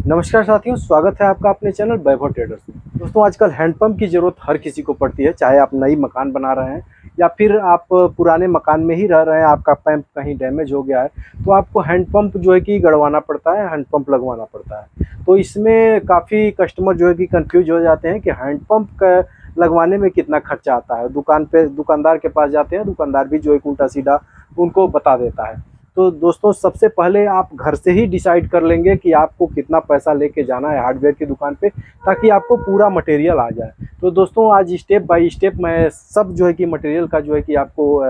नमस्कार साथियों, स्वागत है आपका अपने चैनल वैभव ट्रेडर्स में। दोस्तों, आजकल हैंडपंप की ज़रूरत हर किसी को पड़ती है, चाहे आप नई मकान बना रहे हैं या फिर आप पुराने मकान में ही रह रहे हैं, आपका पैंप कहीं डैमेज हो गया है तो आपको हैंडपंप जो है कि गड़वाना पड़ता है, हैंडपंप लगवाना पड़ता है। तो इसमें काफ़ी कस्टमर जो है कि कन्फ्यूज हो जाते हैं कि हैंडपंप का लगवाने में कितना खर्चा आता है। दुकानदार के पास जाते हैं, दुकानदार भी जो है उल्टा सीधा उनको बता देता है। तो दोस्तों, सबसे पहले आप घर से ही डिसाइड कर लेंगे कि आपको कितना पैसा लेके जाना है हार्डवेयर की दुकान पे, ताकि आपको पूरा मटेरियल आ जाए। तो दोस्तों, आज स्टेप बाय स्टेप मैं सब जो है कि मटेरियल का जो है कि आपको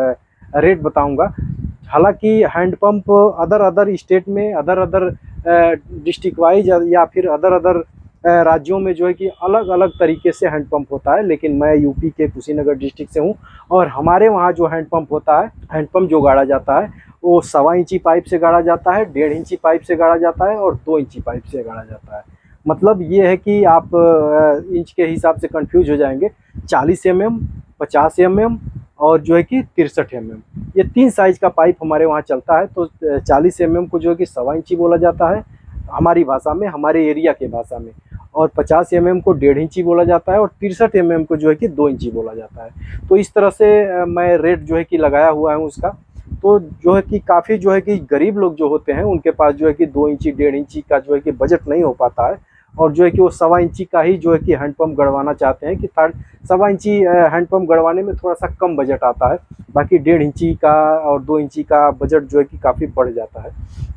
रेट बताऊंगा। हालांकि हैंडपंप अदर स्टेट में अदर डिस्ट्रिक्ट वाइज या फिर अदर राज्यों में जो है कि अलग अलग तरीके से हैंडपंप होता है, लेकिन मैं यूपी के कुशीनगर डिस्ट्रिक्ट से हूँ और हमारे वहाँ जो हैंडपंप होता है, हैंडपंप जो गाड़ा जाता है वो 1.25 इंची पाइप से गाड़ा जाता है, 1.5 इंची पाइप से गाड़ा जाता है और 2 इंची पाइप से गाड़ा जाता है। मतलब ये है कि आप इंच के हिसाब से कंफ्यूज हो जाएंगे। 40 mm, 50 mm और जो है कि 63 mm, ये 3 साइज़ का पाइप हमारे वहाँ चलता है। तो 40 mm को जो है कि 1.25 इंची बोला जाता है हमारी भाषा में, हमारे एरिया के भाषा में, और 50 mm को 1.5 इंची बोला जाता है और 63 mm को जो है कि 2 इंची बोला जाता है। तो इस तरह से मैं रेट जो है कि लगाया हुआ है उसका। तो जो है कि काफ़ी जो है कि गरीब लोग जो होते हैं उनके पास जो है कि 2 इंची 1.5 इंची का जो है कि बजट नहीं हो पाता है, और जो है कि वो 1.25 इंची का ही जो है कि हैंडपंप गड़वाना चाहते हैं कि 1.25 इंची हैंडपंप गड़वाने में थोड़ा सा कम बजट आता है। बाकी 1.5 इंची का और 2 इंची का बजट जो है कि काफ़ी बढ़ जाता है।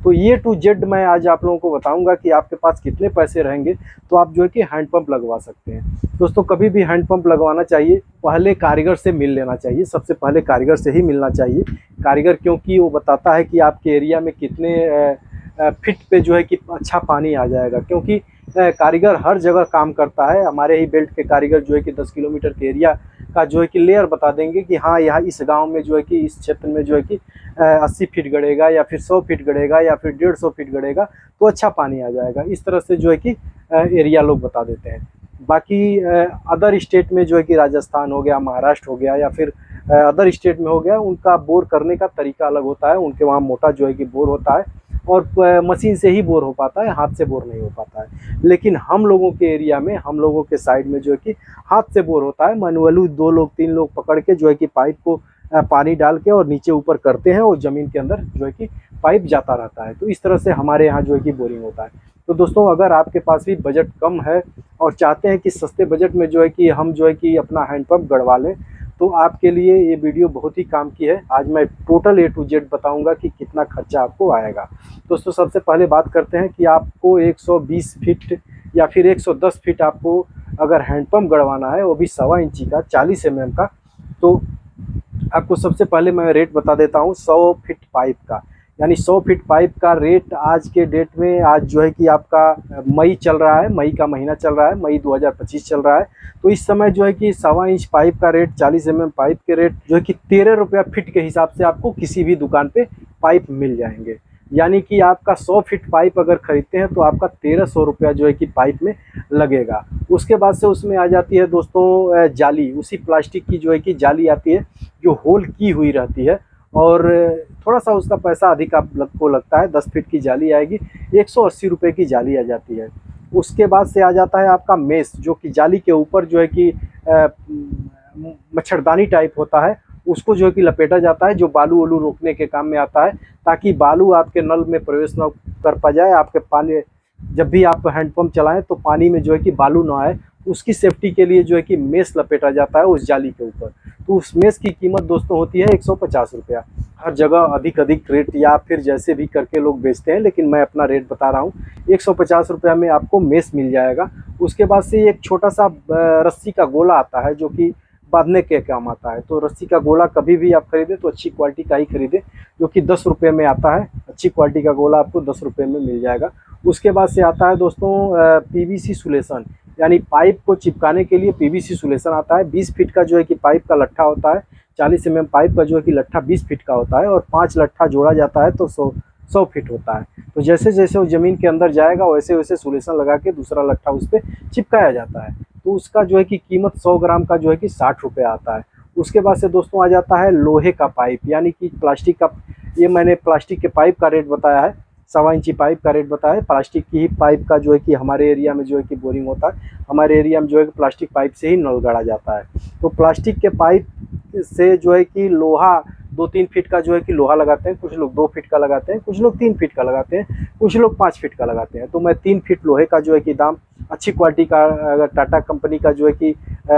तो ये टू जेड मैं आज आप लोगों को बताऊंगा कि आपके पास कितने पैसे रहेंगे तो आप जो है कि हैंडपंप लगवा सकते हैं। दोस्तों, कभी भी हैंडपंप लगवाना चाहिए पहले कारीगर से मिल लेना चाहिए, सबसे पहले कारीगर से ही मिलना चाहिए। कारीगर क्योंकि वो बताता है कि आपके एरिया में कितने फिट पे जो है कि अच्छा पानी आ जाएगा, क्योंकि कारीगर हर जगह काम करता है। हमारे ही बेल्ट के कारीगर जो है कि 10 किलोमीटर के एरिया का जो है कि लेयर बता देंगे कि हाँ, यहाँ इस गांव में जो है कि इस क्षेत्र में जो है कि 80 फीट गड़ेगा या फिर 100 फीट गड़ेगा या फिर 150 फीट गड़ेगा तो अच्छा पानी आ जाएगा। इस तरह से जो है कि एरिया लोग बता देते हैं। बाकी अदर स्टेट में जो है कि राजस्थान हो गया, महाराष्ट्र हो गया या फिर अदर स्टेट में हो गया, उनका बोर करने का तरीका अलग होता है। उनके वहाँ मोटा जो है कि बोर होता है और मशीन से ही बोर हो पाता है, हाथ से बोर नहीं हो पाता है। लेकिन हम लोगों के एरिया में, हम लोगों के साइड में जो है कि हाथ से बोर होता है। मैनुअली 2 लोग 3 लोग पकड़ के जो है कि पाइप को पानी डाल के और नीचे ऊपर करते हैं और ज़मीन के अंदर जो है कि पाइप जाता रहता है। तो इस तरह से हमारे यहाँ जो है कि बोरिंग होता है। तो दोस्तों, अगर आपके पास भी बजट कम है और चाहते हैं कि सस्ते बजट में जो है कि हम जो है कि अपना हैंडपंप गड़वा लें, तो आपके लिए ये वीडियो बहुत ही काम की है। आज मैं टोटल A to Z बताऊंगा कि कितना खर्चा आपको आएगा। दोस्तों, सबसे पहले बात करते हैं कि आपको 120 फीट या फिर 110 फीट आपको अगर हैंडपंप गड़वाना है, वो भी 1.25 इंची का 40 mm का, तो आपको सबसे पहले मैं रेट बता देता हूँ 100 फीट पाइप का। यानी 100 फीट पाइप का रेट आज के डेट में, आज जो है कि आपका मई चल रहा है, मई का महीना चल रहा है, मई 2025 चल रहा है। तो इस समय जो है कि 1.25 इंच पाइप का रेट, 40 mm पाइप के रेट जो है कि 13 रुपया फीट के हिसाब से आपको किसी भी दुकान पे पाइप मिल जाएंगे। यानी कि आपका 100 फीट पाइप अगर खरीदते हैं तो आपका 1300 रुपया जो है कि पाइप में लगेगा। उसके बाद से उसमें आ जाती है दोस्तों जाली, उसी प्लास्टिक की जो है कि जाली आती है जो होल की हुई रहती है, और थोड़ा सा उसका पैसा अधिक आपको लगता है। 10 फीट की जाली आएगी, 180 रुपये की जाली आ जाती है। उसके बाद से आ जाता है आपका मेश, जो कि जाली के ऊपर जो है कि मच्छरदानी टाइप होता है, उसको जो है कि लपेटा जाता है, जो बालू वालू रोकने के काम में आता है, ताकि बालू आपके नल में प्रवेश न कर पा जाए। आपके पानी, जब भी आप हैंडपंप चलाएं तो पानी में जो है कि बालू ना आए, उसकी सेफ्टी के लिए जो है कि मेश लपेटा जाता है उस जाली के ऊपर। तो उस मेश की कीमत दोस्तों होती है 150 रुपया। हर जगह अधिक रेट या फिर जैसे भी करके लोग बेचते हैं, लेकिन मैं अपना रेट बता रहा हूँ। 150 रुपया में आपको मेश मिल जाएगा। उसके बाद से एक छोटा सा रस्सी का गोला आता है जो कि बांधने के काम आता है। तो रस्सी का गोला कभी भी आप खरीदें तो अच्छी क्वालिटी का ही खरीदें, जो कि 10 रुपये में आता है। अच्छी क्वालिटी का गोला आपको 10 रुपये में मिल जाएगा। उसके बाद से आता है दोस्तों PVC सुलेशन, यानी पाइप को चिपकाने के लिए PVC सुलेशन आता है। 20 फीट का जो है कि पाइप का लट्ठा होता है, 40 mm पाइप का जो है कि लट्ठा 20 फीट का होता है, और 5 लट्ठा जोड़ा जाता है तो 100 फीट होता है। तो जैसे जैसे वो ज़मीन के अंदर जाएगा वैसे वैसे सुलेशन लगा के दूसरा लट्ठा उस पर चिपकाया जाता है। तो उसका जो है कि कीमत 100 ग्राम का जो है कि 60 रुपये आता है। उसके बाद से दोस्तों आ जाता है लोहे का पाइप, यानी कि प्लास्टिक का। ये मैंने प्लास्टिक के पाइप का रेट बताया है 1.25 इंची पाइप का रेट बताया। प्लास्टिक की ही पाइप का जो है कि हमारे एरिया में जो है कि बोरिंग होता है, हमारे एरिया में जो है कि प्लास्टिक पाइप से ही नल गड़ा जाता है। तो प्लास्टिक के पाइप से जो है कि लोहा 2-3 फीट का जो है कि लोहा लगाते हैं, कुछ लोग 2 फीट का लगाते हैं, कुछ लोग 3 फीट का लगाते हैं, कुछ लोग 5 फीट का लगाते हैं। तो मैं 3 फीट लोहे का जो है कि दाम, अच्छी क्वालिटी का अगर टाटा कंपनी का जो है कि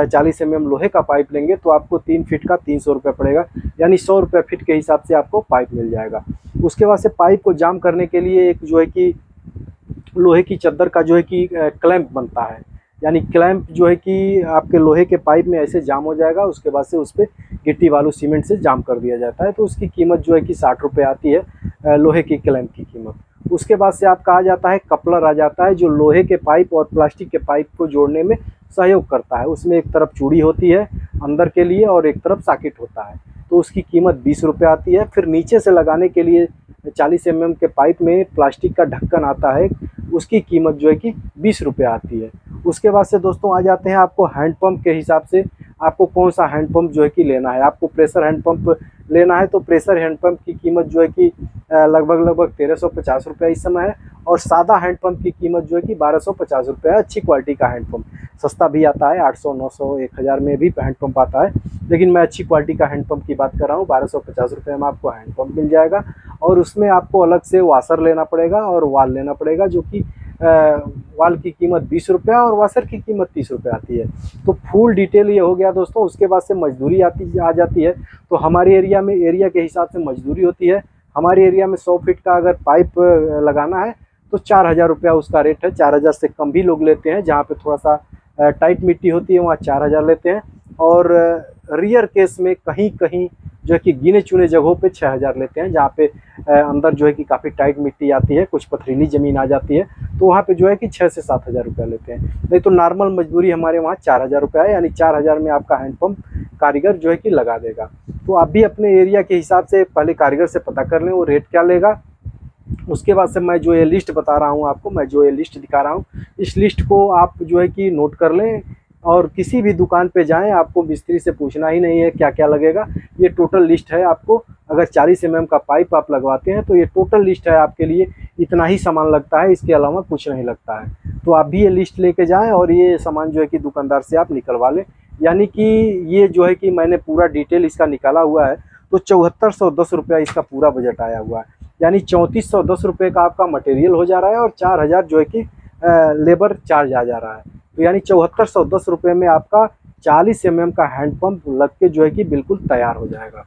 40 mm लोहे का पाइप लेंगे तो आपको 3 फीट का 300 रुपये पड़ेगा, यानी 100 रुपये फीट के हिसाब से आपको पाइप मिल जाएगा। उसके बाद से पाइप को जाम करने के लिए एक जो है कि लोहे की चद्दर का जो है कि क्लैंप बनता है, यानी क्लैंप जो है कि आपके लोहे के पाइप में ऐसे जाम हो जाएगा, उसके बाद से उस पर गिट्टी बालू सीमेंट से जाम कर दिया जाता है। तो उसकी कीमत जो है कि 60 रुपये आती है लोहे की क्लैंप की कीमत। उसके बाद से आपका आ जाता है कपलर, आ जाता है जो लोहे के पाइप और प्लास्टिक के पाइप को जोड़ने में सहयोग करता है। उसमें एक तरफ चूड़ी होती है अंदर के लिए और एक तरफ सॉकेट होता है, तो उसकी कीमत 20 रुपये आती है। फिर नीचे से लगाने के लिए 40 mm के पाइप में प्लास्टिक का ढक्कन आता है, उसकी कीमत जो है कि 20 रुपये आती है। उसके बाद से दोस्तों आ जाते हैं आपको हैंडपम्प के हिसाब से, आपको कौन सा हैंडपम्प जो है कि लेना है। आपको प्रेशर हैंडपम्प लेना है तो प्रेशर हैंडपम्प की कीमत जो है कि लगभग 1350 रुपये इस समय है, और सादा हैंडपम्प की कीमत जो है कि 1250 रुपये है। अच्छी क्वालिटी का हैंडपम्प, सस्ता भी आता है, 800, 900, 1000 में भी हैंडपम्प आता है, लेकिन मैं अच्छी क्वालिटी का हैंडपम्प की बात कर रहा हूँ। 1250 रुपये में आपको हैंडपम्प मिल जाएगा, और उसमें आपको अलग से वाशर लेना पड़ेगा और वाल लेना पड़ेगा, जो कि वाल की कीमत 20 रुपये और वाशर की कीमत 30 रुपये आती है। तो फुल डिटेल ये हो गया दोस्तों। उसके बाद से मजदूरी आ जाती है। तो हमारे एरिया में एरिया के हिसाब से मजदूरी होती है। हमारे एरिया में 100 फीट का अगर पाइप लगाना है तो 4000 रुपया उसका रेट है। 4000 से कम भी लोग लेते हैं, जहाँ पे थोड़ा सा टाइट मिट्टी होती है वहाँ 4000 लेते हैं, और रियर केस में कहीं कहीं जो है कि गिने चुने जगहों पे 6000 लेते हैं, जहाँ पे अंदर जो है कि काफ़ी टाइट मिट्टी आती है, कुछ पथरीली ज़मीन आ जाती है, तो वहाँ पे जो है कि 6 से 7000 रुपया लेते हैं। नहीं तो नॉर्मल मजदूरी हमारे वहाँ 4000 रुपया है, यानी 4000 में आपका हैंडपम्प कारीगर जो है कि लगा देगा। तो आप भी अपने एरिया के हिसाब से पहले कारीगर से पता कर लें वो रेट क्या लेगा। उसके बाद से मैं जो ये लिस्ट बता रहा हूँ आपको, मैं जो ये लिस्ट दिखा रहा हूँ, इस लिस्ट को आप जो है कि नोट कर लें, और किसी भी दुकान पे जाएं, आपको मिस्त्री से पूछना ही नहीं है क्या क्या लगेगा। ये टोटल लिस्ट है। आपको अगर 40 mm का पाइप आप लगवाते हैं तो ये टोटल लिस्ट है, आपके लिए इतना ही सामान लगता है, इसके अलावा कुछ नहीं लगता है। तो आप भी ये लिस्ट लेके जाएं और ये सामान जो है कि दुकानदार से आप निकलवा लें। यानी कि ये जो है कि मैंने पूरा डिटेल इसका निकाला हुआ है, तो 7410 रुपया इसका पूरा बजट आया हुआ है, यानी 3410 रुपये का आपका मटेरियल हो जा रहा है, और 4000 जो है कि लेबर चार्ज आ जा रहा है। तो यानी 7410 रुपये में आपका 40 mm का हैंडपम्प लग के जो है कि बिल्कुल तैयार हो जाएगा।